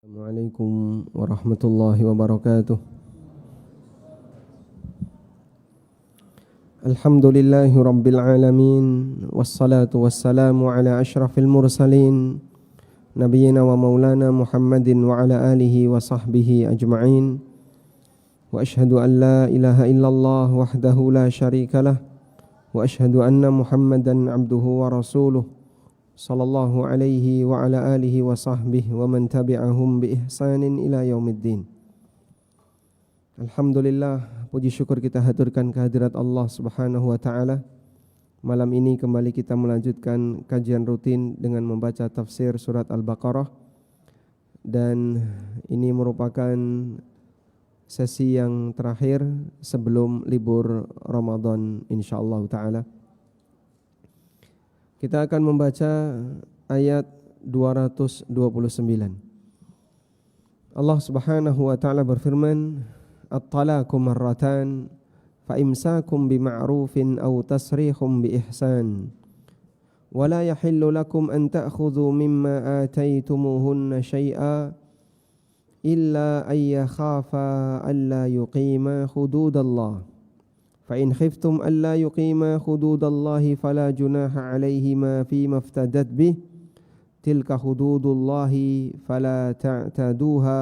Assalamualaikum warahmatullahi wabarakatuh. Alhamdulillahi rabbil alamin, wassalatu wassalamu ala ashrafil mursalin, nabiyyina wa maulana Muhammadin wa ala alihi wa sahbihi ajma'in. Wa ashhadu an la ilaha illallah wahdahu la syarikalah, wa ashhadu anna Muhammadan abduhu wa rasuluh, sallallahu alaihi wa ala alihi wa sahbihi wa man tabi'ahum bi ihsanin ila yaumiddin. Alhamdulillah, puji syukur kita haturkan kehadirat Allah Subhanahu wa taala. Malam ini kembali kita melanjutkan kajian rutin dengan membaca tafsir surat Al-Baqarah, dan ini merupakan sesi yang terakhir sebelum libur Ramadan insyaallah taala. Kita akan membaca ayat 229. Allah Subhanahu wa taala berfirman, "At-talaqu marratan fa imsakum bima'rufin aw tasrihum biihsan. Wa la yahillu lakum an ta'khudhu mimma ataytumuhunna syai'a illa an yakhafa alla yuqima hududallah. فإن خفتم ألا يقيما حدود الله فلا جناح عليهما فيما افتدت به تلك حدود الله فلا تعتدوها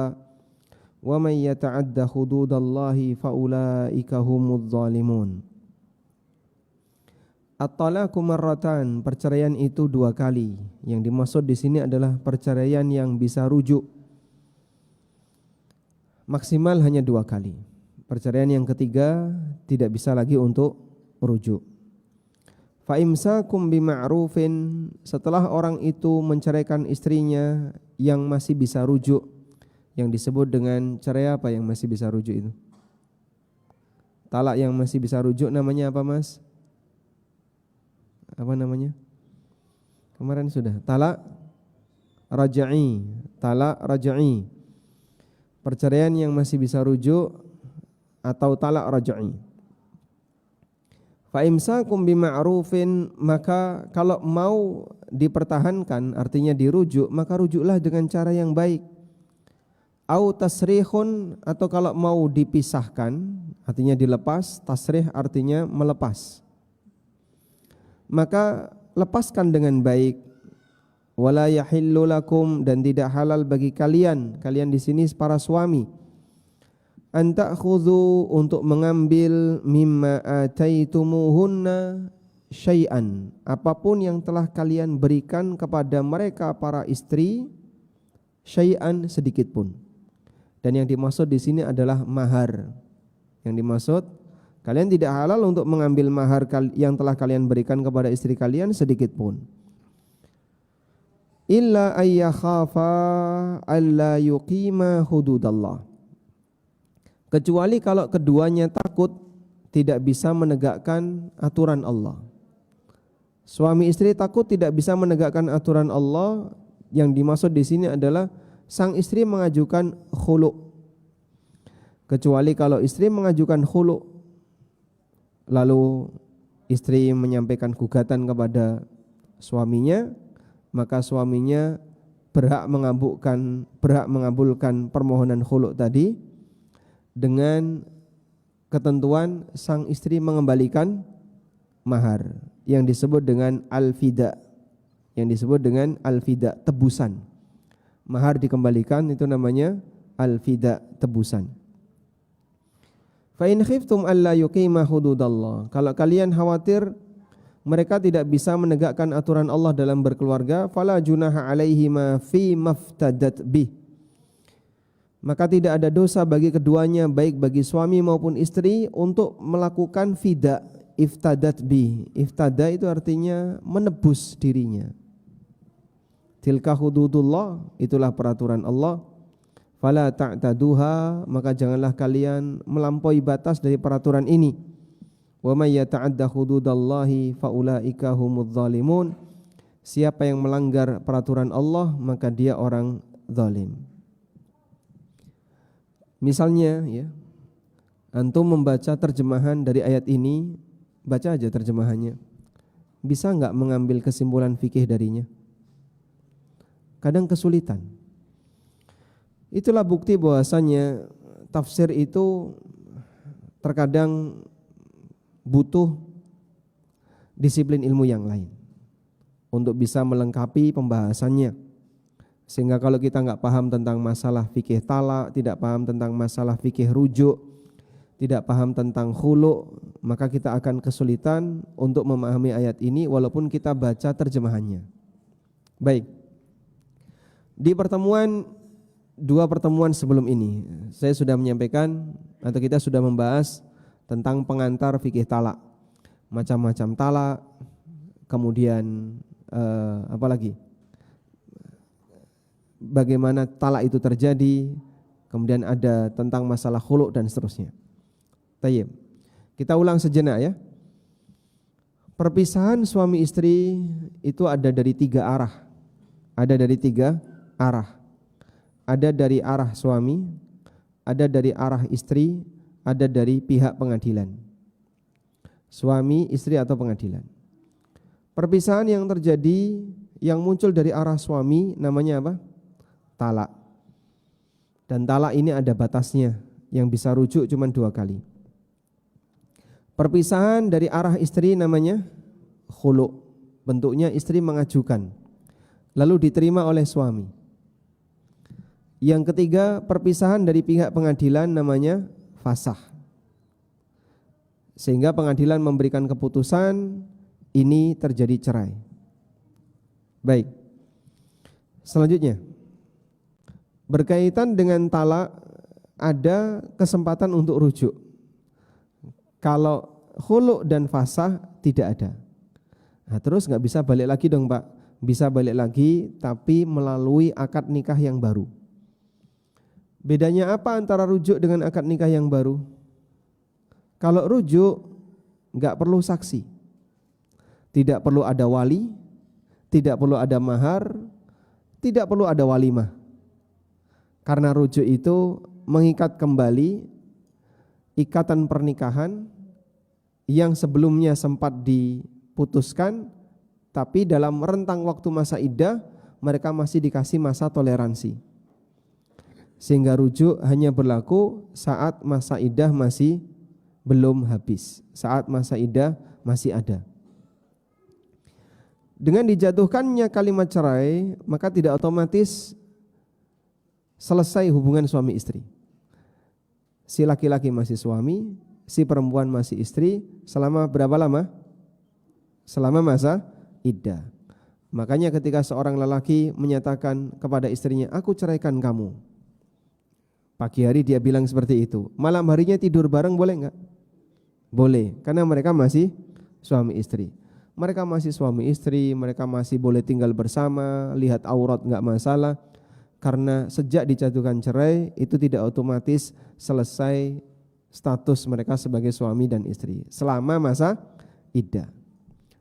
ومن يتعد حدود الله فأولئك هم الظالمون." At-talaqu marratan, perceraian itu 2 kali. Yang dimaksud di sini adalah perceraian yang bisa rujuk. Maksimal hanya 2 kali. Perceraian yang ketiga tidak bisa lagi untuk rujuk. Fa imsakum bima'rufin, setelah orang itu menceraikan istrinya yang masih bisa rujuk. Yang disebut dengan cerai apa yang masih bisa rujuk itu? Talak yang masih bisa rujuk namanya apa, Mas? Apa namanya? Kemarin sudah. Talak raj'i. Talak raj'i. Perceraian yang masih bisa rujuk atau talak raj'i. Fa imsakum bima'rufin, maka kalau mau dipertahankan artinya dirujuk, maka rujuklah dengan cara yang baik. Au tasrihun, atau kalau mau dipisahkan artinya dilepas. Tasrih artinya melepas, maka lepaskan dengan baik. Wala yahillu lakum, dan tidak halal bagi kalian di sini para suami, an ta'khudhu, untuk mengambil, mimma ataitumuhunna syai'an, apapun yang telah kalian berikan kepada mereka para istri, syai'an, sedikit pun. Dan yang dimaksud di sini adalah mahar. Yang dimaksud, kalian tidak halal untuk mengambil mahar yang telah kalian berikan kepada istri kalian sedikit pun. Illa ayyakhafa alla yuqima hududallah, kecuali kalau keduanya takut tidak bisa menegakkan aturan Allah. Suami istri takut tidak bisa menegakkan aturan Allah. Yang dimaksud di sini adalah sang istri mengajukan khulu'. Kecuali kalau istri mengajukan khulu', lalu istri menyampaikan gugatan kepada suaminya, maka suaminya berhak mengabulkan permohonan khulu' tadi, dengan ketentuan sang istri mengembalikan mahar yang disebut dengan al-fida. Yang disebut dengan al-fida, tebusan. Mahar dikembalikan, itu namanya al-fida, tebusan. Fa in khiftum alla yuqima hududallah, kalau kalian khawatir mereka tidak bisa menegakkan aturan Allah dalam berkeluarga, fala junaha alaihima fi maftadat bih, maka tidak ada dosa bagi keduanya, baik bagi suami maupun istri, untuk melakukan fida, iftadat bi. Iftada itu artinya menebus dirinya. Tilka hududullah, itulah peraturan Allah. Fala ta'taduha, maka janganlah kalian melampaui batas dari peraturan ini. Wa may yata'adda hududallahi faulaika humudz zalimun. Siapa yang melanggar peraturan Allah, maka dia orang zalim. Misalnya ya, antum membaca terjemahan dari ayat ini, baca aja terjemahannya. Bisa enggak mengambil kesimpulan fikih darinya? Kadang kesulitan. Itulah bukti bahwasanya tafsir itu terkadang butuh disiplin ilmu yang lain untuk bisa melengkapi pembahasannya. Sehingga kalau kita nggak paham tentang masalah fikih talak, tidak paham tentang masalah fikih rujuk, tidak paham tentang khulu', maka kita akan kesulitan untuk memahami ayat ini walaupun kita baca terjemahannya. Baik. Di dua pertemuan sebelum ini saya sudah menyampaikan atau kita sudah membahas tentang pengantar fikih talak, macam-macam talak, kemudian apalagi bagaimana talak itu terjadi, kemudian ada tentang masalah khulu' dan seterusnya. Tayyib. Kita ulang sejenak ya. Perpisahan suami istri itu ada dari 3 arah. Ada dari 3 arah. Ada dari arah suami, ada dari arah istri, ada dari pihak pengadilan. Suami, istri atau pengadilan. Perpisahan yang terjadi yang muncul dari arah suami namanya apa? Talak. Dan talak ini ada batasnya, yang bisa rujuk cuma 2 kali. Perpisahan dari arah istri namanya khulu'. Bentuknya istri mengajukan, lalu diterima oleh suami. Yang ketiga, perpisahan dari pihak pengadilan namanya fasakh. Sehingga pengadilan memberikan keputusan ini terjadi cerai. Baik. Selanjutnya, berkaitan dengan talak ada kesempatan untuk rujuk. Kalau khulu' dan fasakh tidak ada. Nah, terus nggak bisa balik lagi dong Pak. Bisa balik lagi tapi melalui akad nikah yang baru. Bedanya apa antara rujuk dengan akad nikah yang baru? Kalau rujuk nggak perlu saksi, tidak perlu ada wali, tidak perlu ada mahar, tidak perlu ada walimah. Karena rujuk itu mengikat kembali ikatan pernikahan yang sebelumnya sempat diputuskan, tapi dalam rentang waktu masa iddah mereka masih dikasih masa toleransi. Sehingga rujuk hanya berlaku saat masa iddah masih belum habis, saat masa iddah masih ada. Dengan dijatuhkannya kalimat cerai, maka tidak otomatis selesai hubungan suami istri. Si laki-laki masih suami, si perempuan masih istri selama berapa lama? Selama masa iddah. Makanya ketika seorang lelaki menyatakan kepada istrinya, aku ceraikan kamu, pagi hari dia bilang seperti itu, malam harinya tidur bareng boleh enggak? Boleh, karena mereka masih suami istri. Mereka masih suami istri, mereka masih boleh tinggal bersama, lihat aurat enggak masalah. Karena sejak dijatuhkan cerai itu tidak otomatis selesai status mereka sebagai suami dan istri selama masa iddah.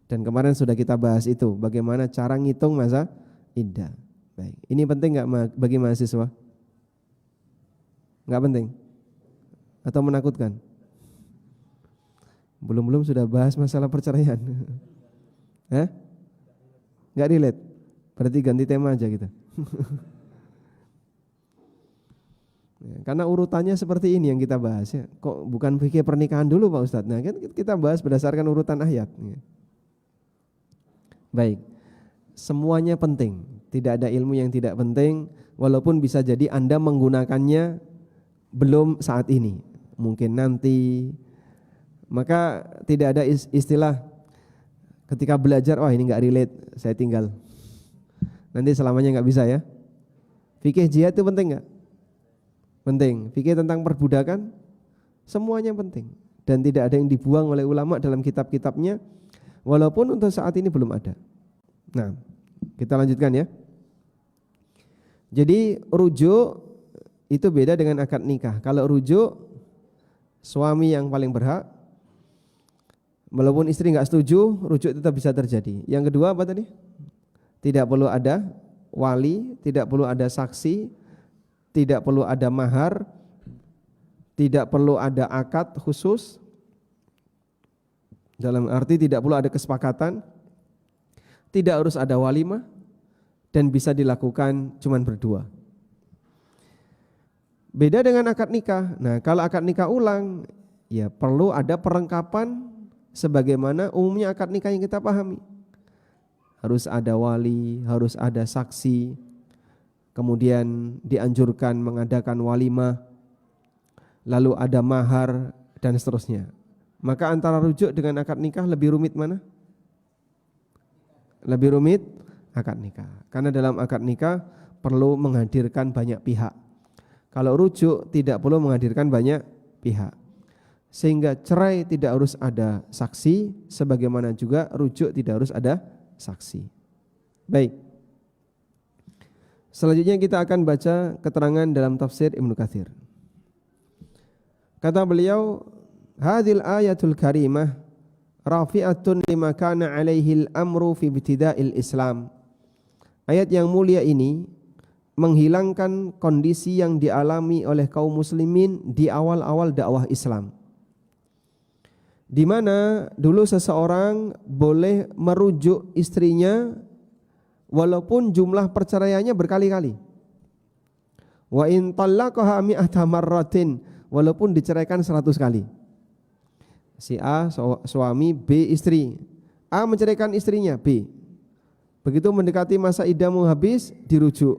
Dan kemarin sudah kita bahas itu, bagaimana cara ngitung masa iddah. Baik, ini penting enggak bagi mahasiswa? Enggak penting? Atau menakutkan? Belum sudah bahas masalah perceraian. Enggak relate? Berarti ganti tema aja kita. Karena urutannya seperti ini yang kita bahas ya. Kok bukan fikih pernikahan dulu Pak Ustadz? Nah, kan kita bahas berdasarkan urutan ayat. Baik, semuanya penting. Tidak ada ilmu yang tidak penting, walaupun bisa jadi Anda menggunakannya belum saat ini, mungkin nanti. Maka tidak ada istilah ketika belajar, wah ini enggak relate, saya tinggal. Nanti selamanya enggak bisa ya. Fikih jihad itu penting enggak? Penting. Fikih tentang perbudakan, semuanya penting. Dan tidak ada yang dibuang oleh ulama dalam kitab-kitabnya, walaupun untuk saat ini belum ada. Nah, kita lanjutkan ya. Jadi rujuk itu beda dengan akad nikah. Kalau rujuk, suami yang paling berhak, walaupun istri enggak setuju, rujuk tetap bisa terjadi. Yang kedua apa tadi? Tidak perlu ada wali, tidak perlu ada saksi, tidak perlu ada mahar, tidak perlu ada akad khusus, dalam arti tidak perlu ada kesepakatan, tidak harus ada walimah, dan bisa dilakukan cuman berdua. Beda dengan akad nikah. Nah, kalau akad nikah ulang, ya perlu ada perlengkapan sebagaimana umumnya akad nikah yang kita pahami. Harus ada wali, harus ada saksi, kemudian dianjurkan mengadakan walimah, lalu ada mahar dan seterusnya. Maka antara rujuk dengan akad nikah lebih rumit mana? Lebih rumit akad nikah. Karena dalam akad nikah perlu menghadirkan banyak pihak. Kalau rujuk tidak perlu menghadirkan banyak pihak. Sehingga cerai tidak harus ada saksi, sebagaimana juga rujuk tidak harus ada saksi. Baik. Selanjutnya kita akan baca keterangan dalam tafsir Ibnu Katsir. Kata beliau, hadhil ayatul karimah rafi'atun lima kana alaihi al-amru fi ibtida'il Islam. Ayat yang mulia ini menghilangkan kondisi yang dialami oleh kaum muslimin di awal-awal dakwah Islam. Di mana dulu seseorang boleh merujuk istrinya walaupun jumlah perceraiannya berkali-kali. Wa in talaqaha mi'ata marratin, walaupun diceraikan 100 kali. Si A suami, B istri. A menceraikan istrinya, B. Begitu mendekati masa iddah mau habis, dirujuk.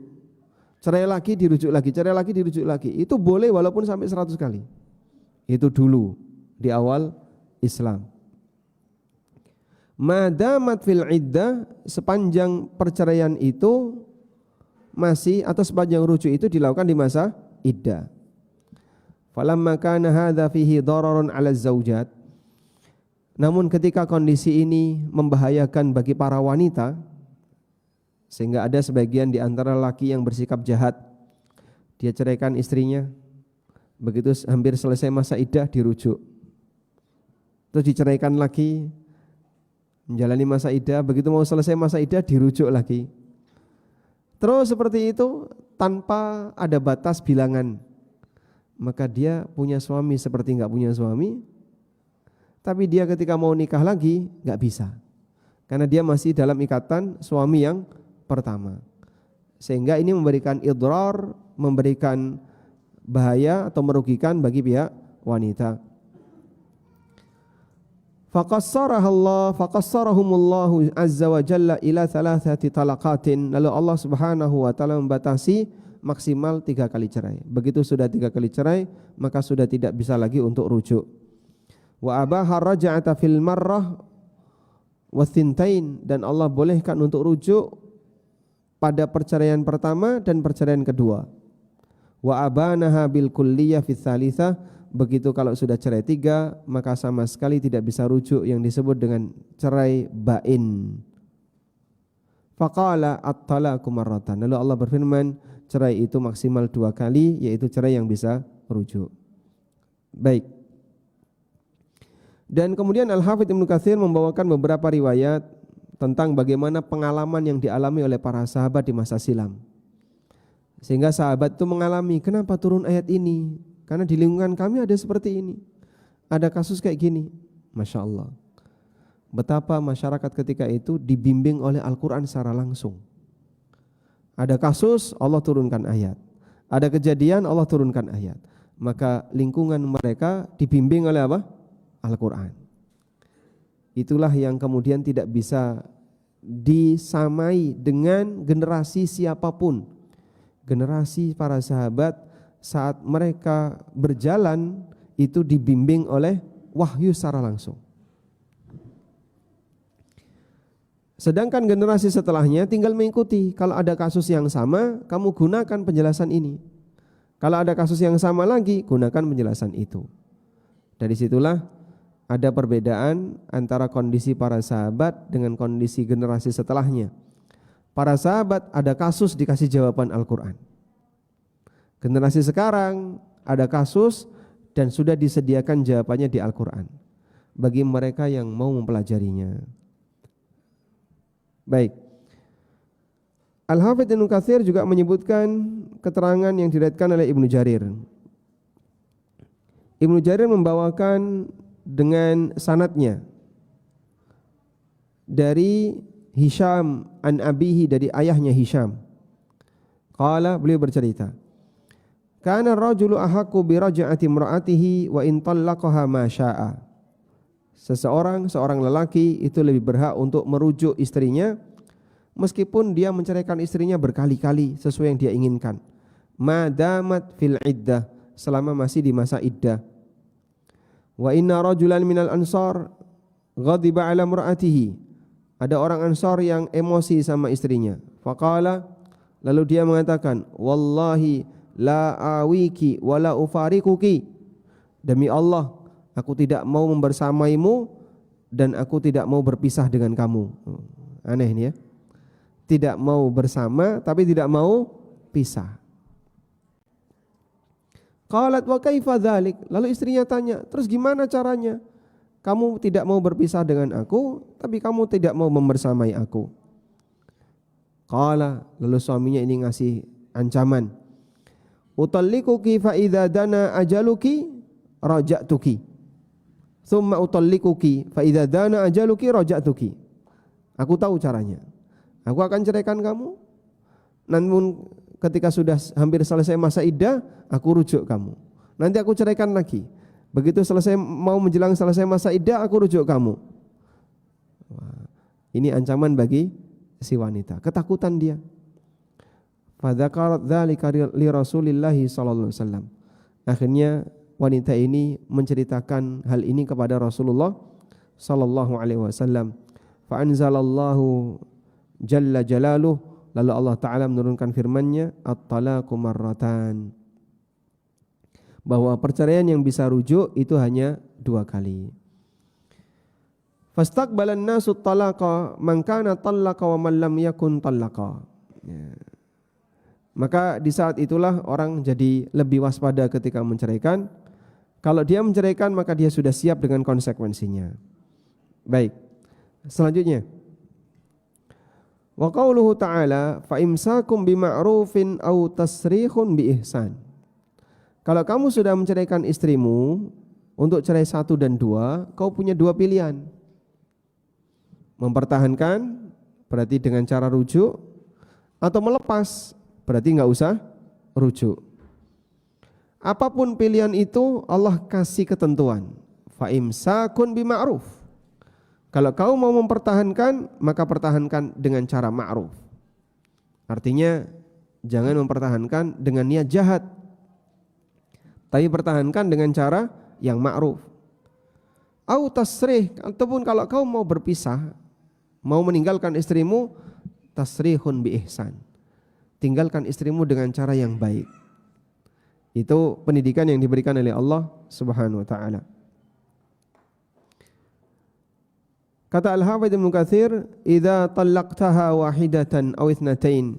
Cerai lagi, dirujuk lagi, cerai lagi, dirujuk lagi. Itu boleh walaupun sampai 100 kali. Itu dulu di awal Islam. Madamat fil iddah, sepanjang perceraian itu masih atau sepanjang rujuk itu dilakukan di masa iddah. Falamma kana hadza fihi dararun 'ala zaujat. Namun ketika kondisi ini membahayakan bagi para wanita, sehingga ada sebagian di antara laki yang bersikap jahat, dia ceraikan istrinya, begitu hampir selesai masa iddah dirujuk, terus diceraikan lagi, menjalani masa iddah, begitu mau selesai masa iddah dirujuk lagi. Terus seperti itu tanpa ada batas bilangan. Maka dia punya suami seperti enggak punya suami. Tapi dia ketika mau nikah lagi enggak bisa. Karena dia masih dalam ikatan suami yang pertama. Sehingga ini memberikan idrar, memberikan bahaya atau merugikan bagi pihak wanita. Faqassarahumullahu azza wa jalla ila thalathati talaqatin. Lalu Allah Subhanahu wa taala membatasi maksimal 3 kali cerai. Begitu sudah 3 kali cerai, maka sudah tidak bisa lagi untuk rujuk. Wa abaha raj'ata fil marrah wa thintain, dan Allah bolehkan untuk rujuk pada perceraian pertama dan perceraian kedua. Wa abanaha bil kulliyah fi tsalitsah. Begitu kalau sudah cerai 3, maka sama sekali tidak bisa rujuk, yang disebut dengan cerai bain. Faqala at-talaqu marratan. Lalu Allah berfirman, cerai itu maksimal 2 kali, yaitu cerai yang bisa rujuk. Baik. Dan kemudian Al-Hafidz Ibnu Katsir membawakan beberapa riwayat tentang bagaimana pengalaman yang dialami oleh para sahabat di masa silam. Sehingga sahabat itu mengalami, kenapa turun ayat ini? Karena di lingkungan kami ada seperti ini, ada kasus kayak gini. Masya Allah, betapa masyarakat ketika itu dibimbing oleh Al-Quran secara langsung. Ada kasus, Allah turunkan ayat. Ada kejadian, Allah turunkan ayat. Maka lingkungan mereka dibimbing oleh apa? Al-Quran. Itulah yang kemudian tidak bisa disamai dengan generasi siapapun. Generasi para sahabat saat mereka berjalan itu dibimbing oleh wahyu secara langsung. Sedangkan generasi setelahnya tinggal mengikuti. Kalau ada kasus yang sama, kamu gunakan penjelasan ini. Kalau ada kasus yang sama lagi, gunakan penjelasan itu. Dari situlah ada perbedaan antara kondisi para sahabat dengan kondisi generasi setelahnya. Para sahabat ada kasus dikasih jawaban Al-Quran. Generasi sekarang ada kasus dan sudah disediakan jawabannya di Al-Quran bagi mereka yang mau mempelajarinya. Baik. Al-Hafidz Ibnu Katsir juga menyebutkan keterangan yang diriwayatkan oleh Ibnu Jarir. Ibnu Jarir membawakan dengan sanadnya dari Hisham an abihi, dari ayahnya Hisham. Qala, beliau bercerita, kana ar-rajulu ahaqqu bi raj'ati imra'atihi wa in talaqaha ma syaa. Seorang lelaki itu lebih berhak untuk merujuk istrinya meskipun dia menceraikan istrinya berkali-kali sesuai yang dia inginkan. Madamat fil iddah, selama masih di masa iddah. Wa inna rajulan minal ansar ghadiba ala imra'atihi. Ada orang Ansar yang emosi sama istrinya. Faqala, lalu dia mengatakan, wallahi la awiki wa la ufarikuki. Demi Allah, aku tidak mau membersamaimu dan aku tidak mau berpisah dengan kamu. Aneh ini ya. Tidak mau bersama tapi tidak mau pisah. Qalat wa kaifa dzalik? Lalu istrinya tanya, terus gimana caranya? Kamu tidak mau berpisah dengan aku, tapi kamu tidak mau membersamai aku. Qala, lalu suaminya ini ngasih ancaman. Utallikuki fa idza dana ajaluki raja'tuki. Tsumma utallikuki fa idza dana ajaluki raja'tuki. Aku tahu caranya. Aku akan ceraikan kamu. Namun ketika sudah hampir selesai masa iddah, aku rujuk kamu. Nanti aku ceraikan lagi. Begitu mau menjelang selesai masa iddah, aku rujuk kamu. Wah, ini ancaman bagi si wanita, ketakutan dia. Fadzakarat dzalika li Rasulillah sallallahu alaihi wasallam. Akhirnya wanita ini menceritakan hal ini kepada Rasulullah sallallahu alaihi wasallam. Fa anzalallahu jalla jalaluhu, lalu Allah taala menurunkan firman-Nya, at-talaqu marratan. Bahwa perceraian yang bisa rujuk itu hanya 2 kali. Fastaqbalan nasu talaqa man kana talaqa wa man lam yakun talaqa. Ya. Maka di saat itulah orang jadi lebih waspada ketika menceraikan. Kalau dia menceraikan maka dia sudah siap dengan konsekuensinya. Baik. Selanjutnya. Wa qauluhu ta'ala fa imsakum bima'rufin aw tasrihun bi ihsan. Kalau kamu sudah menceraikan istrimu, untuk cerai 1 dan 2, kau punya 2 pilihan. Mempertahankan, berarti dengan cara rujuk, atau melepas, berarti enggak usah rujuk. Apapun pilihan itu, Allah kasih ketentuan. Fa imsakun bima'ruf. Kalau kau mau mempertahankan, maka pertahankan dengan cara ma'ruf. Artinya, jangan mempertahankan dengan niat jahat, tapi pertahankan dengan cara yang ma'ruf. Au tasrih, ataupun kalau kau mau berpisah, mau meninggalkan istrimu, tasrihun bi ihsan. Tinggalkan istrimu dengan cara yang baik. Itu pendidikan yang diberikan oleh Allah Subhanahu wa taala. Kata Al-Hafidz Ibnu Katsir, "Idza talaqtaha wahidatan aw itsnatain."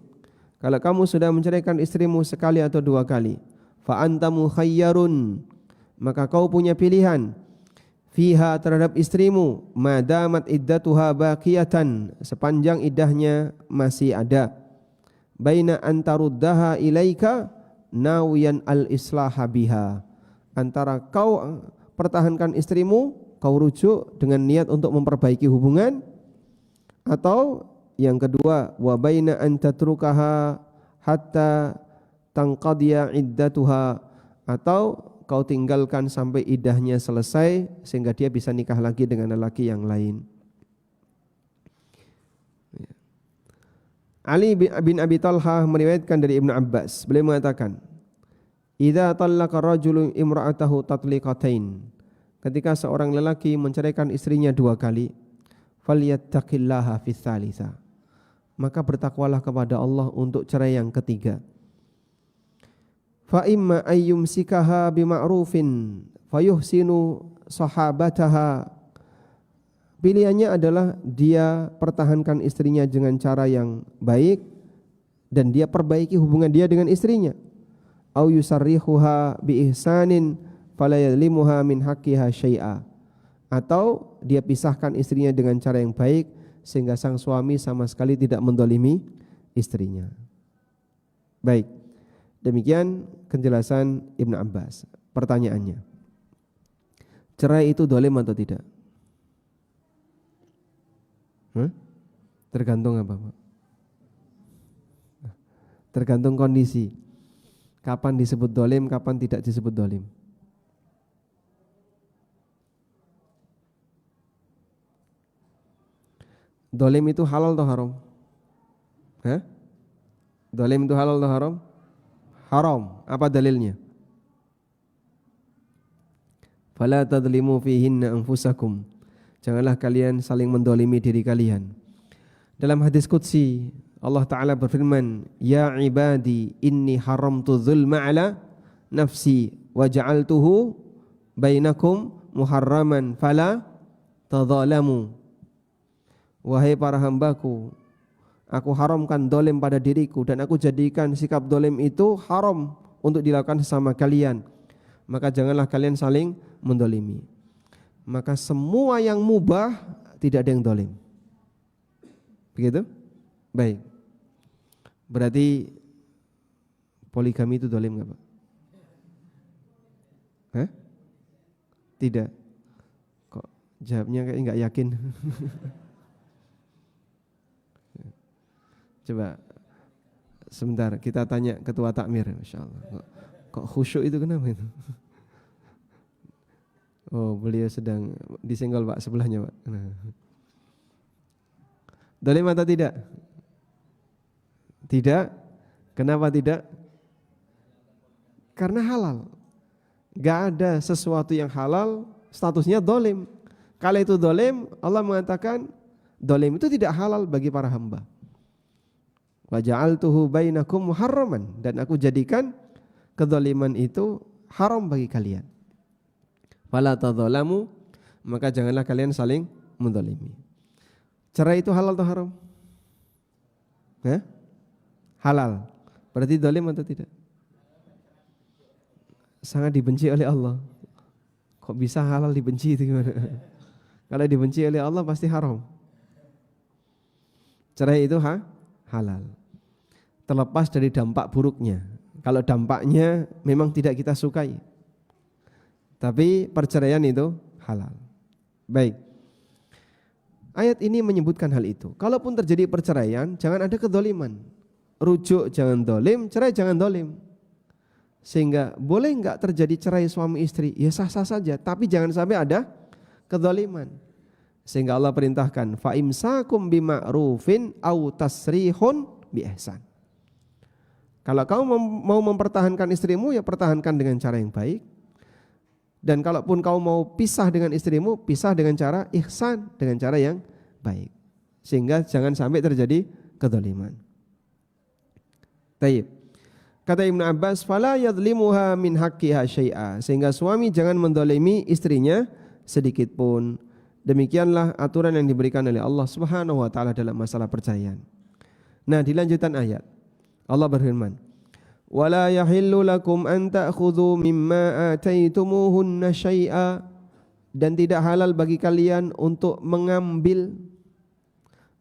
Kalau kamu sudah menceraikan istrimu sekali atau 2 kali, fa anta mukhayyarun, maka kau punya pilihan fiha terhadap istrimu madamat iddatuha baqiyatan, sepanjang iddahnya masih ada, baina antaruddaha ilaika nawiyan al-islaha biha, antara kau pertahankan istrimu, kau rujuk dengan niat untuk memperbaiki hubungan, atau yang kedua wa baina an tatrukaha hatta tangqadiya iddatuha, atau kau tinggalkan sampai iddahnya selesai sehingga dia bisa nikah lagi dengan lelaki yang lain. Ali bin Abi Talha meriwayatkan dari Ibnu Abbas, beliau mengatakan, "Idza talaqa rajulun imra'atahu tatliqatain." Ketika seorang lelaki menceraikan istrinya 2 kali, falyattaqillaha fits tsalitsa. Maka bertakwalah kepada Allah untuk cerai yang ketiga. Fa imma ayyumsikaha bima'rufin fayuhsinu sahabataha. Pilihannya adalah dia pertahankan istrinya dengan cara yang baik dan dia perbaiki hubungan dia dengan istrinya. Au yusarrihuha bi ihsanin fala yadlimuha min haqqiha syai'a. Atau dia pisahkan istrinya dengan cara yang baik sehingga sang suami sama sekali tidak mendolimi istrinya. Baik. Demikian penjelasan Ibnu Abbas. Pertanyaannya, cerai itu dolim atau tidak? Tergantung apa, Pak? Tergantung kondisi. Kapan disebut dolim, kapan tidak disebut dolim? Dolim itu halal atau haram? Hah? Dolim itu halal atau haram? Haram. Apa dalilnya? Fala tadlimu fihinna anfusakum. Janganlah kalian saling mendolimi diri kalian. Dalam hadis qudsi Allah Ta'ala berfirman, Ya ibadi inni haramtu zulma ala nafsi wa ja'altuhu bainakum muharraman fala tadhalamu. Wahai para hambaku, aku haramkan dolim pada diriku dan aku jadikan sikap dolim itu haram untuk dilakukan sesama kalian. Maka janganlah kalian saling mendolimi. Maka semua yang mubah tidak ada yang dolim. Begitu? Baik. Berarti poligami itu dolim nggak Pak? Hah? Tidak. Kok jawabnya kayak nggak yakin? Coba sebentar kita tanya ketua takmir, Masya Allah. Kok khusyuk itu kenapa itu? Oh, beliau sedang disenggol Pak sebelahnya Pak. Nah. Dolim atau tidak? Tidak. Kenapa tidak? Karena halal. Gak ada sesuatu yang halal statusnya dolim. Kalau itu dolim, Allah mengatakan dolim itu tidak halal bagi para hamba. Wa ja'altuhu bainakum muharraman, dan aku jadikan kedoliman itu haram bagi kalian. Fala tadzalamu, maka janganlah kalian saling mendolimi. Cerai itu halal atau haram? Hah? Halal. Berarti dolim atau tidak? Sangat dibenci oleh Allah. Kok bisa halal dibenci itu gimana? Kalau dibenci oleh Allah pasti haram. Cerai itu halal. Terlepas dari dampak buruknya. Kalau dampaknya memang tidak kita sukai. Tapi perceraian itu halal. Baik. Ayat ini menyebutkan hal itu. Kalaupun terjadi perceraian, jangan ada kedoliman. Rujuk jangan dolim, cerai jangan dolim. Sehingga boleh enggak terjadi cerai suami istri? Ya sah-sah saja, tapi jangan sampai ada kedoliman. Sehingga Allah perintahkan, fa imsakum bima'rufin au tasrihun bi ihsan. Kalau kamu mau mempertahankan istrimu, ya pertahankan dengan cara yang baik. Dan kalaupun kamu mau pisah dengan istrimu, pisah dengan cara ihsan, dengan cara yang baik. Sehingga jangan sampai terjadi kedoliman. Taib. Kata Ibnu Abbas, fala yadlimuha min haqqiha syai'a. Sehingga suami jangan mendolimi istrinya sedikit pun. Demikianlah aturan yang diberikan oleh Allah Subhanahu wa taala dalam masalah perceraian. Nah, di lanjutan ayat Allah berfirman, wala yahillu lakum an ta'khudhu mimma ataitumuhunna syai'a, dan tidak halal bagi kalian untuk mengambil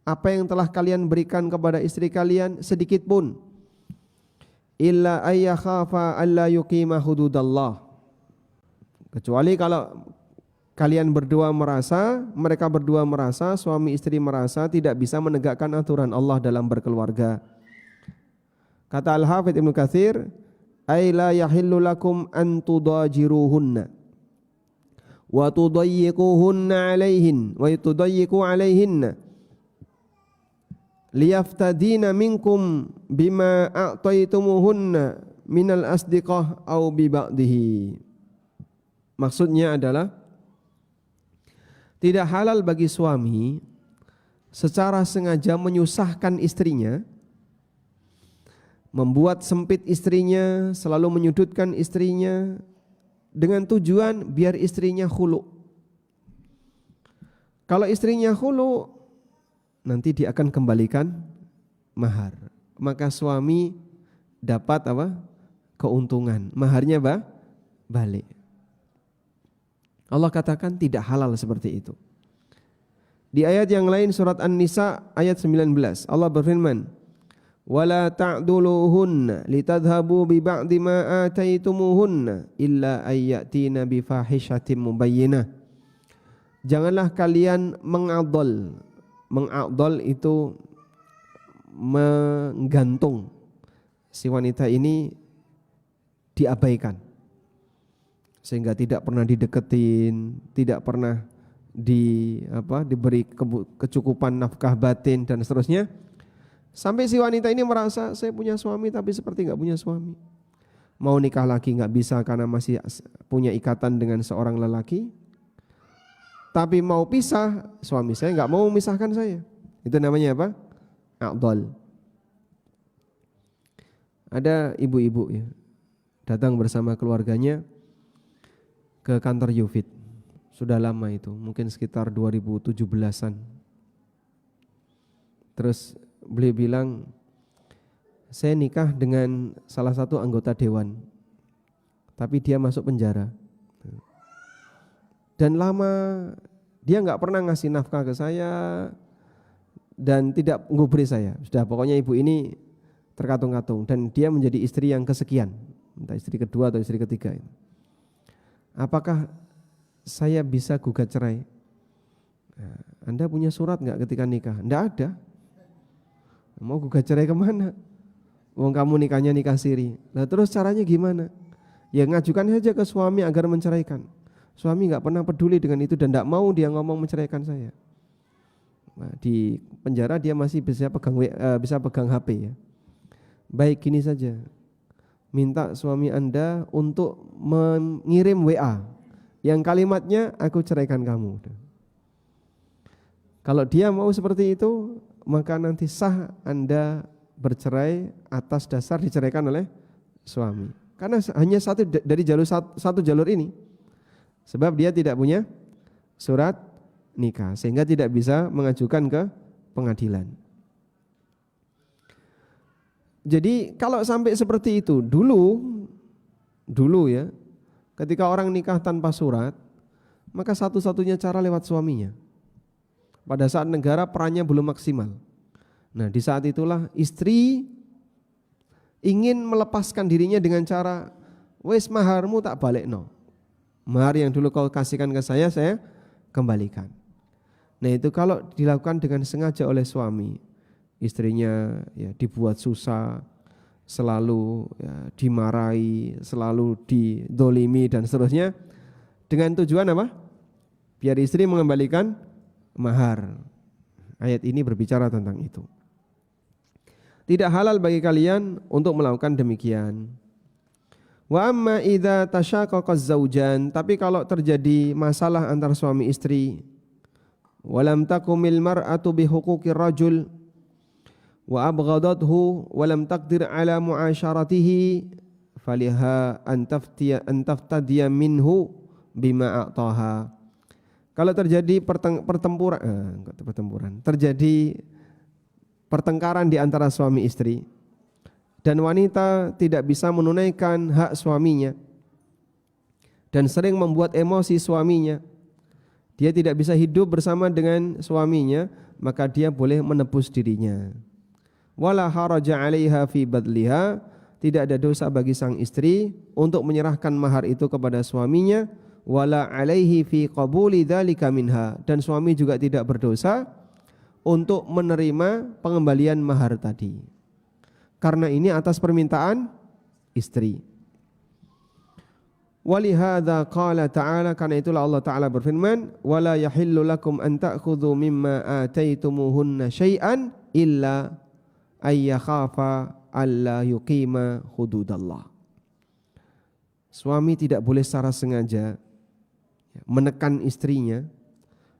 apa yang telah kalian berikan kepada istri kalian sedikit pun, illa ayyakhafa alla yuqima hududallah, kecuali kalau kalian berdua merasa, mereka berdua merasa, suami istri merasa tidak bisa menegakkan aturan Allah dalam berkeluarga. Kata Al-Hafidz Ibnu Katsir, ay la yahillu lakum an tudajiruhunna wa tudayyiquhunna alaihin wa tudayyiqu alaihinna liyaftadina minkum bima a'taitumuhunna minal asdiqah au bi ba'dihi. Maksudnya adalah tidak halal bagi suami secara sengaja menyusahkan istrinya, membuat sempit istrinya, selalu menyudutkan istrinya dengan tujuan biar istrinya khulu. Kalau istrinya khulu, nanti dia akan kembalikan mahar. Maka suami dapat apa? Keuntungan. Maharnya balik. Allah katakan tidak halal seperti itu. Di ayat yang lain surat An-Nisa ayat 19 Allah berfirman, wala ta'duluhunna litadhhabu bi ba'di ma ataitumuhunna illa ayyatina bi fahishatin mubayyinah. Janganlah kalian mengadol. Mengadol itu menggantung si wanita ini diabaikan. Sehingga tidak pernah dideketin, tidak pernah diberi kecukupan nafkah batin dan seterusnya. Sampai si wanita ini merasa saya punya suami tapi seperti nggak punya suami. Mau nikah lagi nggak bisa karena masih punya ikatan dengan seorang lelaki. Tapi mau pisah, suami saya nggak mau memisahkan saya. Itu namanya apa? Aqdal. Ada ibu-ibu ya, datang bersama keluarganya ke kantor Yufid. Sudah lama itu, mungkin sekitar 2017-an. Terus beliau bilang, saya nikah dengan salah satu anggota dewan, tapi dia masuk penjara. Dan lama dia nggak pernah ngasih nafkah ke saya dan tidak ngubri saya. Sudah pokoknya ibu ini terkatung-katung dan dia menjadi istri yang kesekian, entah istri kedua atau istri ketiga. Apakah saya bisa gugat cerai? Nah, Anda punya surat nggak ketika nikah? Nggak ada. Mau gugat cerai kemana? Wong kamu nikahnya nikah siri. Nah terus caranya gimana? Ya ngajukan saja ke suami agar menceraikan. Suami nggak pernah peduli dengan itu dan nggak mau dia ngomong menceraikan saya. Nah, di penjara dia masih bisa pegang HP ya. Baik gini saja. Minta suami Anda untuk mengirim WA yang kalimatnya aku ceraikan kamu. Kalau dia mau seperti itu, maka nanti sah Anda bercerai atas dasar diceraikan oleh suami. Karena hanya dari satu jalur ini. Sebab dia tidak punya surat nikah sehingga tidak bisa mengajukan ke pengadilan. Jadi kalau sampai seperti itu dulu ya, ketika orang nikah tanpa surat, maka satu-satunya cara lewat suaminya. Pada saat negara perannya belum maksimal. Nah di saat itulah istri ingin melepaskan dirinya dengan cara, wes maharmu tak balekno. Mahar yang dulu kau kasihkan ke saya kembalikan. Nah itu kalau dilakukan dengan sengaja oleh suami, istrinya ya dibuat susah, selalu ya, dimarahi, selalu didolimi dan seterusnya. Dengan tujuan apa? Biar istri mengembalikan mahar. Ayat ini berbicara tentang itu. Tidak halal bagi kalian untuk melakukan demikian. Wa amma idza tashaqqaqaz zaujan, tapi kalau terjadi masalah antar suami istri, walam takumil mar'atu bihuquqir rajul wa abghadathu walam taqdir ala muasyaratihi faliha an taftadiya minhu bima a'taha. Kalau terjadi terjadi pertengkaran di antara suami istri dan wanita tidak bisa menunaikan hak suaminya dan sering membuat emosi suaminya, dia tidak bisa hidup bersama dengan suaminya, maka dia boleh menebus dirinya. Wala haraja 'alaiha fi badliha, tidak ada dosa bagi sang istri untuk menyerahkan mahar itu kepada suaminya, wala 'alaihi fi qabuli dzalika minha, dan suami juga tidak berdosa untuk menerima pengembalian mahar tadi. Karena ini atas permintaan istri. Walihada qala ta'ala, karena itulah Allah Ta'ala berfirman, wala yahillu lakum an ta'khudhu mimma ataitumuhunna syai'an illa ayyakhafa alla yuqima hududallah. Suami tidak boleh secara sengaja menekan istrinya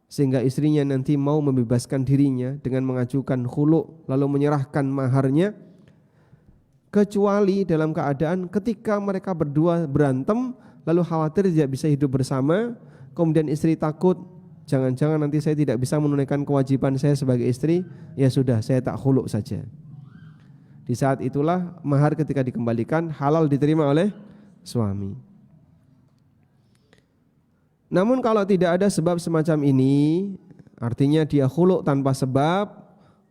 sehingga istrinya nanti mau membebaskan dirinya dengan mengajukan khulu' lalu menyerahkan maharnya, kecuali dalam keadaan ketika mereka berdua berantem lalu khawatir tidak bisa hidup bersama, kemudian istri takut jangan-jangan nanti saya tidak bisa menunaikan kewajiban saya sebagai istri, ya sudah saya tak khulu' saja. Di saat itulah mahar ketika dikembalikan halal diterima oleh suami. Namun kalau tidak ada sebab semacam ini, artinya dia khulu' tanpa sebab,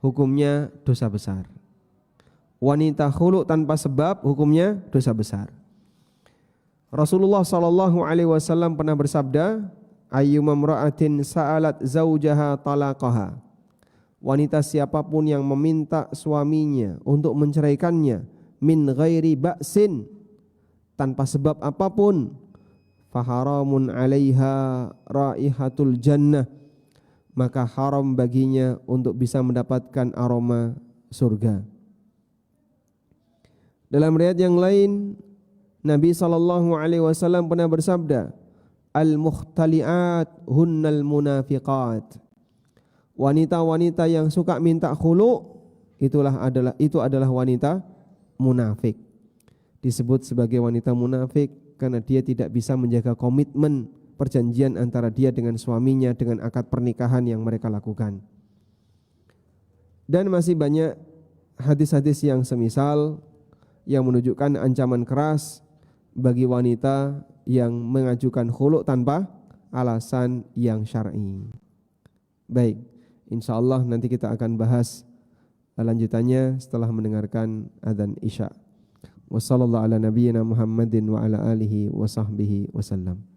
hukumnya dosa besar. Wanita khulu' tanpa sebab, hukumnya dosa besar. Rasulullah SAW pernah bersabda, ayyuma imra'atin sa'alat zaujaha talaqaha, wanita siapapun yang meminta suaminya untuk menceraikannya min ghairi ba'sin, tanpa sebab apapun, faharamun 'alaiha raihatul jannah, maka haram baginya untuk bisa mendapatkan aroma surga. Dalam riwayat yang lain, Nabi SAW pernah bersabda, al-mukhtali'at hunnal munafiqat. Wanita-wanita yang suka minta khulu, itu adalah wanita munafik. Disebut sebagai wanita munafik karena dia tidak bisa menjaga komitmen perjanjian antara dia dengan suaminya dengan akad pernikahan yang mereka lakukan. Dan masih banyak hadis-hadis yang semisal yang menunjukkan ancaman keras bagi wanita yang mengajukan khulu' tanpa alasan yang syar'i. Baik, insyaallah nanti kita akan bahas lanjutannya setelah mendengarkan adzan Isya. Wassallallahu ala nabiyyina Muhammadin wa ala alihi wa sahbihi wasallam.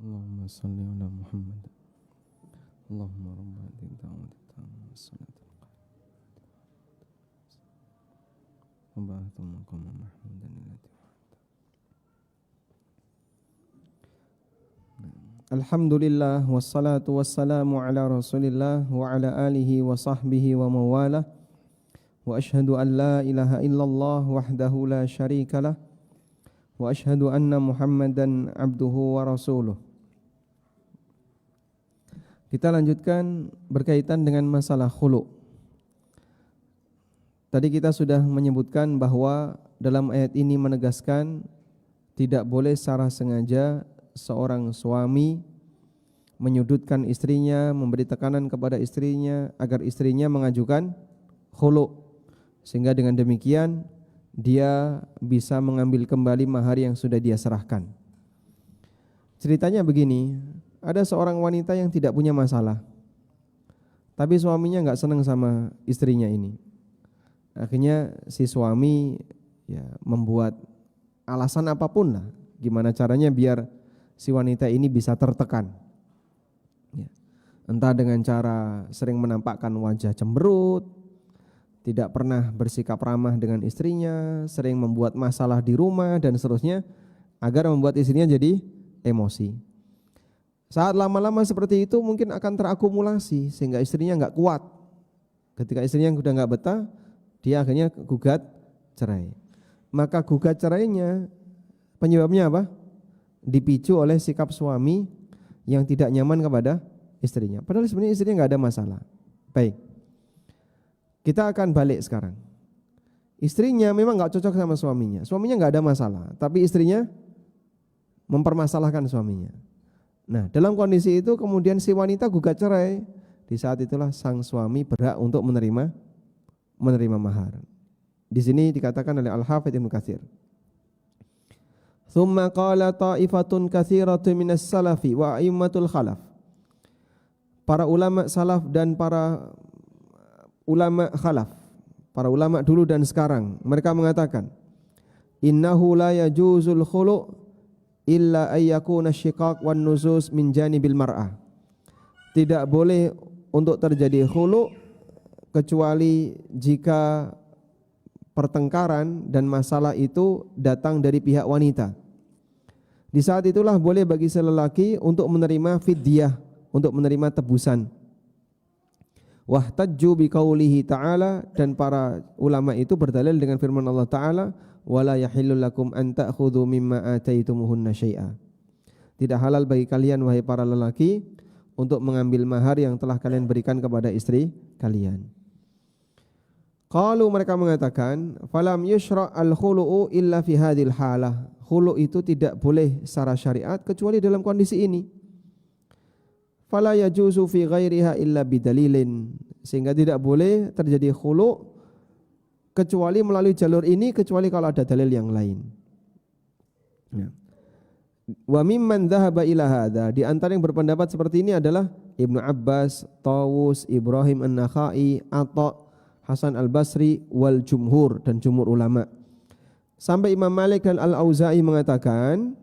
Allahumma salli ala Muhammad. Allahumma rabb hadhihi da'wati tammah was-salatu wa ba'athu maqaman mahmudan allati Alhamdulillah wassalatu wassalamu ala Rasulillah wa ala alihi wa sahbihi wa mawalah. Wa ashhadu an la ilaha illallah wahdahu la syarikalah wa ashhadu anna Muhammadan abduhu wa rasuluh. Kita lanjutkan berkaitan dengan masalah khulu'. Tadi kita sudah menyebutkan bahwa dalam ayat ini menegaskan tidak boleh secara sengaja seorang suami menyudutkan istrinya, memberi tekanan kepada istrinya agar istrinya mengajukan khulu', sehingga dengan demikian dia bisa mengambil kembali mahar yang sudah dia serahkan. Ceritanya begini, ada seorang wanita yang tidak punya masalah, tapi suaminya enggak senang sama istrinya ini. Akhirnya si suami membuat alasan apapun lah, gimana caranya biar si wanita ini bisa tertekan. Entah dengan cara sering menampakkan wajah cemberut, tidak pernah bersikap ramah dengan istrinya, sering membuat masalah di rumah dan seterusnya, agar membuat istrinya jadi emosi. Saat lama-lama seperti itu mungkin akan terakumulasi sehingga istrinya enggak kuat. Ketika istrinya sudah enggak betah, dia akhirnya gugat cerai. Maka gugat cerainya penyebabnya apa? Dipicu oleh sikap suami yang tidak nyaman kepada istrinya. Padahal sebenarnya istrinya enggak ada masalah. Baik. Kita akan balik sekarang. Istrinya memang enggak cocok sama suaminya. Suaminya enggak ada masalah, tapi istrinya mempermasalahkan suaminya. Nah, dalam kondisi itu kemudian si wanita gugat cerai. Di saat itulah sang suami berhak untuk menerima mahar. Di sini dikatakan oleh Al-Hafidz Ibnu Katsir. Tsumma qala ta'ifatun katsiratun minas salafi wa a'immatul khalaf. Para ulama salaf dan para ulama khalaf, para ulama dulu dan sekarang, mereka mengatakan, innahu la yajuzul khulu' illa ayyakuna syiqaq wan nuzuz min janibil mar'ah. Tidak boleh untuk terjadi khulu' kecuali jika pertengkaran dan masalah itu datang dari pihak wanita. Di saat itulah boleh bagi si lelaki untuk menerima fidyah, untuk menerima tebusan. Wahtajju biqaulihi ta'ala, dan para ulama itu berdalil dengan firman Allah Ta'ala, wala yahillu lakum an ta'khudhu mimma ataitumuhunna syai'a. Tidak halal bagi kalian wahai para lelaki untuk mengambil mahar yang telah kalian berikan kepada istri kalian. Qalu, mereka mengatakan, falam yushra' al-khulu'u illa fi hadhil halah. Khulu' itu tidak boleh secara syariat kecuali dalam kondisi ini. Fala yajuzu fi ghairiha illa bidalilin. Sehingga tidak boleh terjadi khulu' kecuali melalui jalur ini, kecuali kalau ada dalil yang lain. Wa mimman dhahaba ila hadza, di antara yang berpendapat seperti ini adalah Ibnu Abbas, Tawus, Ibrahim An-Nakhai, Atha, Hasan Al-Basri wal jumhur, dan jumhur ulama. Sampai Imam Malik dan Al-Auza'i mengatakan,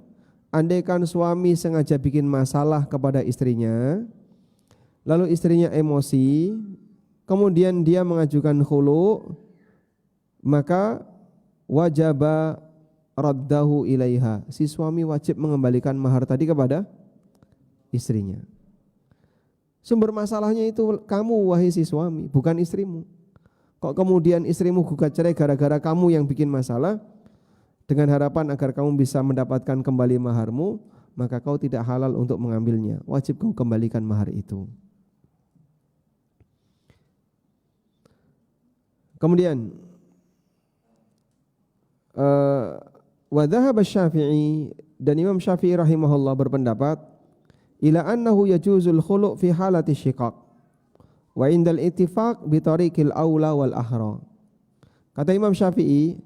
andaikan suami sengaja bikin masalah kepada istrinya, lalu istrinya emosi, kemudian dia mengajukan khulu', maka wajaba raddahu ilaiha. Si suami wajib mengembalikan mahar tadi kepada istrinya. Sumber masalahnya itu kamu wahai si suami, bukan istrimu. Kok kemudian istrimu gugat cerai gara-gara kamu yang bikin masalah, dengan harapan agar kamu bisa mendapatkan kembali maharmu, maka kau tidak halal untuk mengambilnya. Wajib kau kembalikan mahar itu. Kemudian wa dhahaba Syafi'i, dan Imam Syafi'i rahimahullah berpendapat, ila annahu yajuzul khulu' fi halati syiqaq wa indal ittifaq bi tariqil aula wal ahra. Kata Imam Syafi'i,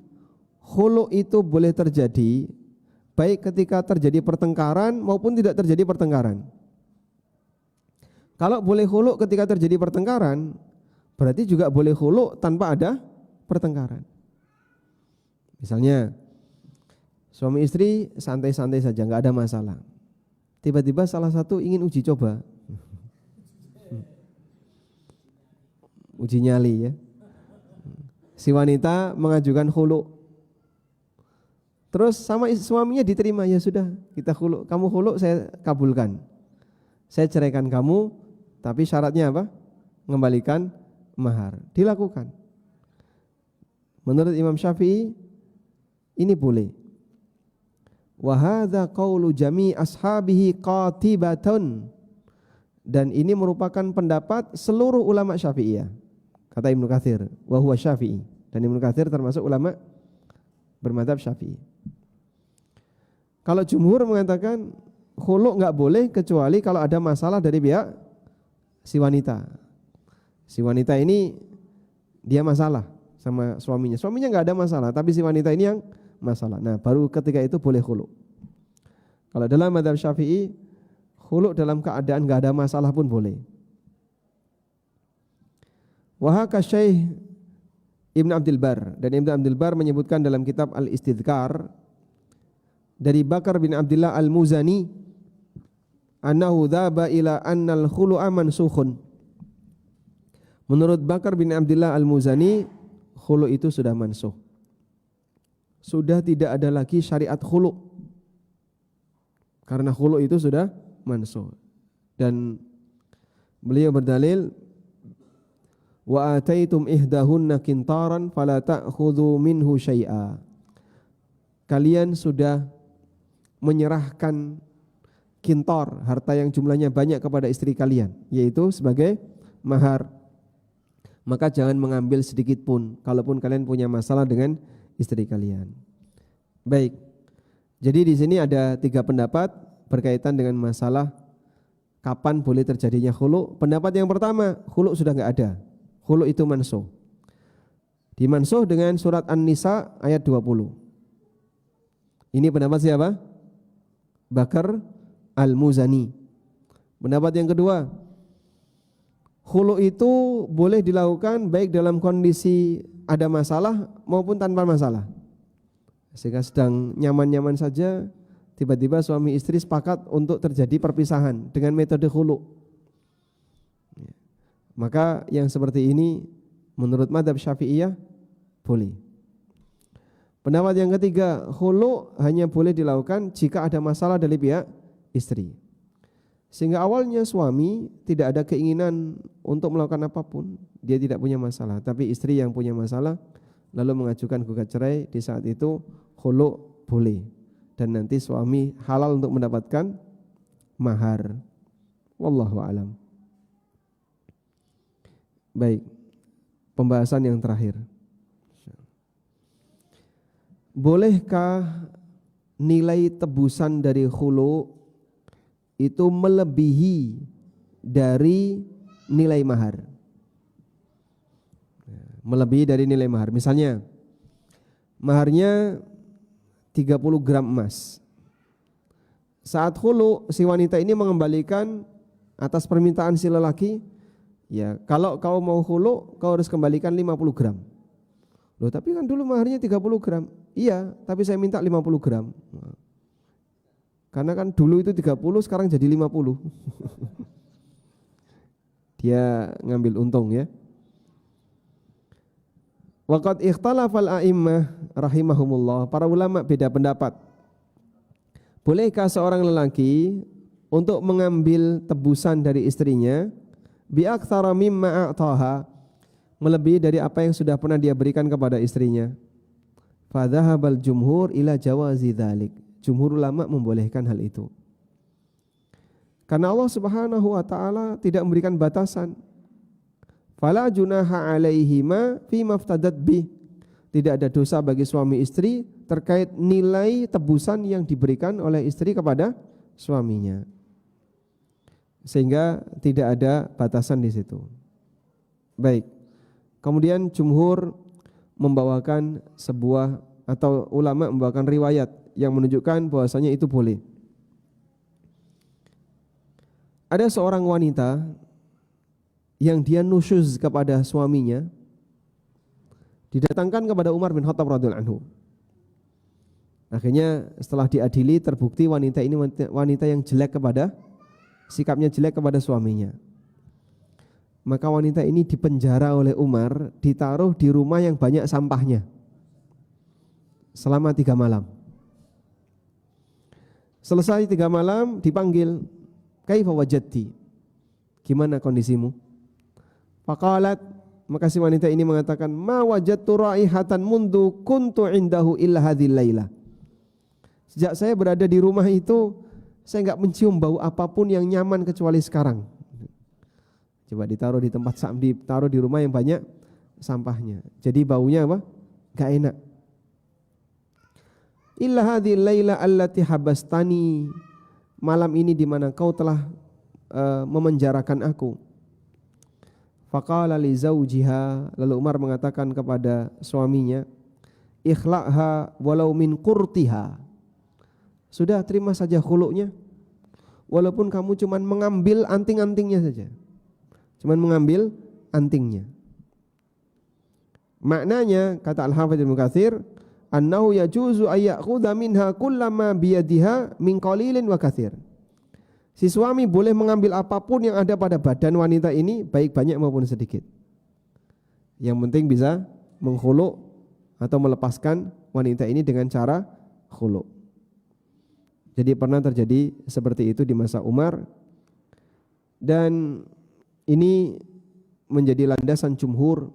khulu' itu boleh terjadi baik ketika terjadi pertengkaran maupun tidak terjadi pertengkaran. Kalau boleh khulu' ketika terjadi pertengkaran, berarti juga boleh khulu' tanpa ada pertengkaran. Misalnya suami istri santai-santai saja, enggak ada masalah. tiba-tiba salah satu ingin uji coba. Uji nyali ya. Si wanita mengajukan khulu. Terus sama suaminya diterima, ya sudah kita khulu, kamu khulu saya kabulkan. Saya ceraikan kamu, tapi syaratnya apa? Mengembalikan mahar. Dilakukan. Menurut Imam Syafi'i ini boleh. Wa hadza qaulu jami' ashabihi qatibatun. Dan ini merupakan pendapat seluruh ulama Syafi'iyah. Kata Ibnu Katsir, wa huwa Syafi'i. Dan Ibnu Katsir termasuk ulama bermadzhab Syafi'i. Kalau jumhur mengatakan khulu enggak boleh kecuali kalau ada masalah dari pihak si wanita. Si wanita ini dia masalah sama suaminya. Suaminya enggak ada masalah, tapi si wanita ini yang masalah. Nah, baru ketika itu boleh khulu. Kalau dalam madzhab Syafi'i, khulu dalam keadaan enggak ada masalah pun boleh. Wa haka Syekh Ibn Abdul Bar, dan Ibn Abdul Bar menyebutkan dalam kitab Al-Istidhkar dari Bakar bin Abdullah Al-Muzani annahu dhaba ila annal khulu'a mansukhun. Menurut Bakar bin Abdullah Al-Muzani, khulu itu sudah mansukh. Sudah tidak ada lagi syariat khulu. Karena khulu itu sudah mansukh. Dan beliau berdalil wa ataitum ihdahunna kintaran fala ta'khudhu minhu syai'a. Kalian sudah menyerahkan kintor, harta yang jumlahnya banyak kepada istri kalian, yaitu sebagai mahar. Maka jangan mengambil sedikit pun, kalaupun kalian punya masalah dengan istri kalian. Baik, jadi di sini ada 3 pendapat berkaitan dengan masalah kapan boleh terjadinya khulu. Pendapat yang pertama, khulu sudah enggak ada. Khulu itu mansukh. Dimansukh dengan surat An-Nisa ayat 20. Ini pendapat siapa? Bakar Al-Muzani. Pendapat yang kedua, khulu itu boleh dilakukan baik dalam kondisi ada masalah maupun tanpa masalah. Sehingga sedang nyaman-nyaman saja, tiba-tiba suami istri sepakat untuk terjadi perpisahan dengan metode khulu. Maka yang seperti ini menurut madzhab Syafi'iyah boleh. Pendapat yang ketiga, khulu hanya boleh dilakukan jika ada masalah dari pihak istri. Sehingga awalnya suami tidak ada keinginan untuk melakukan apapun, dia tidak punya masalah, tapi istri yang punya masalah lalu mengajukan gugat cerai, di saat itu khulu boleh. Dan nanti suami halal untuk mendapatkan mahar. Wallahu a'lam. Baik, pembahasan yang terakhir. Bolehkah nilai tebusan dari khulu itu melebihi dari nilai mahar? Melebihi dari nilai mahar. Misalnya, maharnya 30 gram emas. Saat khulu, si wanita ini mengembalikan atas permintaan si lelaki, ya, kalau kau mau khulu, kau harus kembalikan 50 gram. Loh, tapi kan dulu maharnya 30 gram. Iya, tapi saya minta 50 gram. Karena kan dulu itu 30, sekarang jadi 50. Dia ngambil untung ya. Waqad ikhtalafal a'immah rahimahumullah. Para ulama beda pendapat. Bolehkah seorang lelaki untuk mengambil tebusan dari istrinya bi aktsara mimma a'taha, melebihi dari apa yang sudah pernah dia berikan kepada istrinya? Fadhahabal jumhur ila jawazi dzalik. Jumhur ulama membolehkan hal itu. Karena Allah Subhanahu wa taala tidak memberikan batasan. Fala junaha alaihima fi maftadat bih. Tidak ada dosa bagi suami istri terkait nilai tebusan yang diberikan oleh istri kepada suaminya. Sehingga tidak ada batasan di situ. Baik. Kemudian jumhur membawakan sebuah atau ulama membawakan riwayat yang menunjukkan bahwasanya itu boleh. Ada seorang wanita yang dia nusyuz kepada suaminya, didatangkan kepada Umar bin Khattab radhiyallahu anhu. Akhirnya setelah diadili terbukti wanita ini wanita yang jelek sikapnya jelek kepada suaminya. Maka wanita ini dipenjara oleh Umar, ditaruh di rumah yang banyak sampahnya selama 3 malam. Selesai 3 malam dipanggil, kaifa wajadti? Gimana kondisimu? Faqalat, maka si wanita ini mengatakan, ma wajadtu raihatan mundu kuntu indahu illa hadhil laila. Sejak saya berada di rumah itu, saya enggak mencium bau apapun yang nyaman kecuali sekarang. Coba ditaruh di rumah yang banyak sampahnya. Jadi baunya apa? Enggak enak. Illa hadhil laila allati habastani. Malam ini di mana kau telah memenjarakan aku. Faqala li zawjiha, lalu Umar mengatakan kepada suaminya, ikhla'ha walau min qurtiha. Sudah, terima saja khulu'nya, walaupun kamu cuman mengambil anting-antingnya saja. Cuman mengambil antingnya. Maknanya, kata Al-Hafidz Ibnu Katsir, annahu yajuzu ay ya'khudha minha kullama biyadiha min qalilin wa katsir. Si suami boleh mengambil apapun yang ada pada badan wanita ini, baik banyak maupun sedikit. Yang penting bisa menghulu atau melepaskan wanita ini dengan cara khulu. Jadi pernah terjadi seperti itu di masa Umar, dan ini menjadi landasan jumhur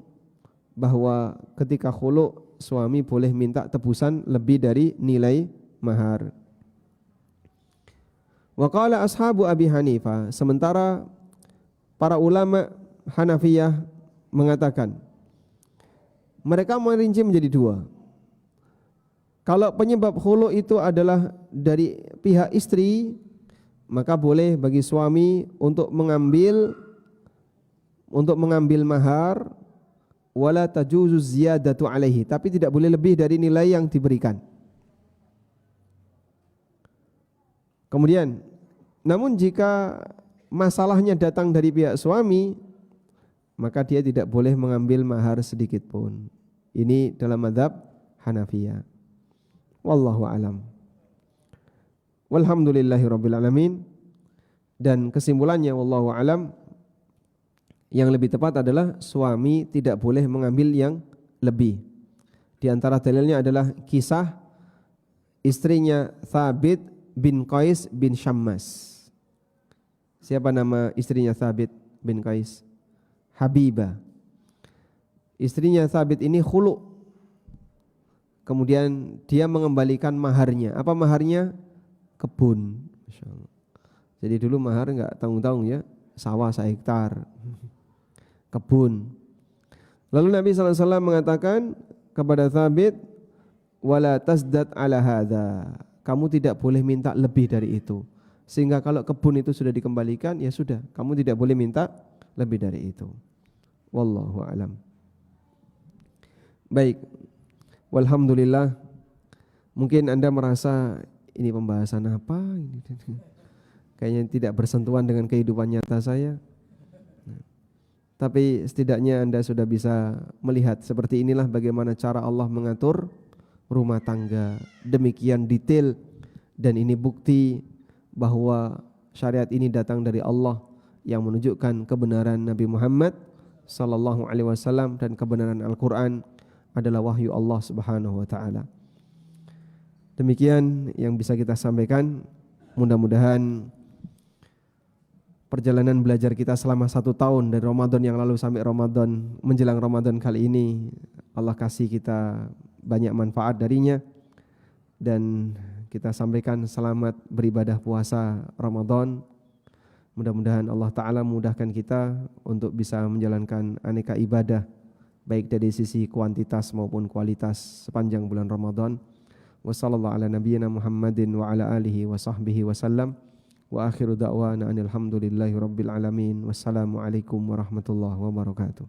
bahwa ketika khulu suami boleh minta tebusan lebih dari nilai mahar. Wa qala ashabu Abi Hanifah, sementara para ulama Hanafiyah mengatakan mereka merinci menjadi 2. Kalau penyebab khulu itu adalah dari pihak istri, maka boleh bagi suami untuk mengambil mahar, wala tajuzu ziyadatu alaihi, tapi tidak boleh lebih dari nilai yang diberikan. Kemudian, namun jika masalahnya datang dari pihak suami, maka dia tidak boleh mengambil mahar sedikit pun. Ini dalam mazhab Hanafiyah. Wallahu alam. Walhamdulillahirabbil alamin. Dan kesimpulannya wallahu alam, yang lebih tepat adalah suami tidak boleh mengambil yang lebih. Di antara dalilnya adalah kisah istrinya Thabit bin Qais bin Syammas. Siapa nama istrinya Thabit bin Qais? Habibah. Istrinya Thabit ini khulu. Kemudian dia mengembalikan maharnya. Apa maharnya? Kebun. Masya Allah. Jadi dulu mahar enggak tanggung-tanggung ya, sawah 1 hektar. Kebun. Lalu Nabi SAW mengatakan kepada Thabit, wala tasdad ala hadza. Kamu tidak boleh minta lebih dari itu. Sehingga kalau kebun itu sudah dikembalikan, ya sudah, kamu tidak boleh minta lebih dari itu. Wallahu alam. Baik. Walhamdulillah. Mungkin Anda merasa ini pembahasan apa ini? Kayaknya tidak bersentuhan dengan kehidupan nyata saya. Tapi setidaknya Anda sudah bisa melihat seperti inilah bagaimana cara Allah mengatur rumah tangga. Demikian detail, dan ini bukti bahwa syariat ini datang dari Allah yang menunjukkan kebenaran Nabi Muhammad sallallahu alaihi wasallam, dan kebenaran Al-Qur'an adalah wahyu Allah Subhanahu wa taala. Demikian yang bisa kita sampaikan. Mudah-mudahan perjalanan belajar kita selama 1 tahun dari Ramadan yang lalu sampai Ramadan menjelang Ramadan kali ini, Allah kasih kita banyak manfaat darinya, dan kita sampaikan selamat beribadah puasa Ramadan. Mudah-mudahan Allah Ta'ala memudahkan kita untuk bisa menjalankan aneka ibadah, baik dari sisi kuantitas maupun kualitas sepanjang bulan Ramadan. Wassallallahu ala nabiyyina Muhammadin wa ala alihi wa sahbihi wasallam. Wa akhiru da'wana anil hamdulillahi rabbil alamin. Wassalamualaikum warahmatullahi wabarakatuh.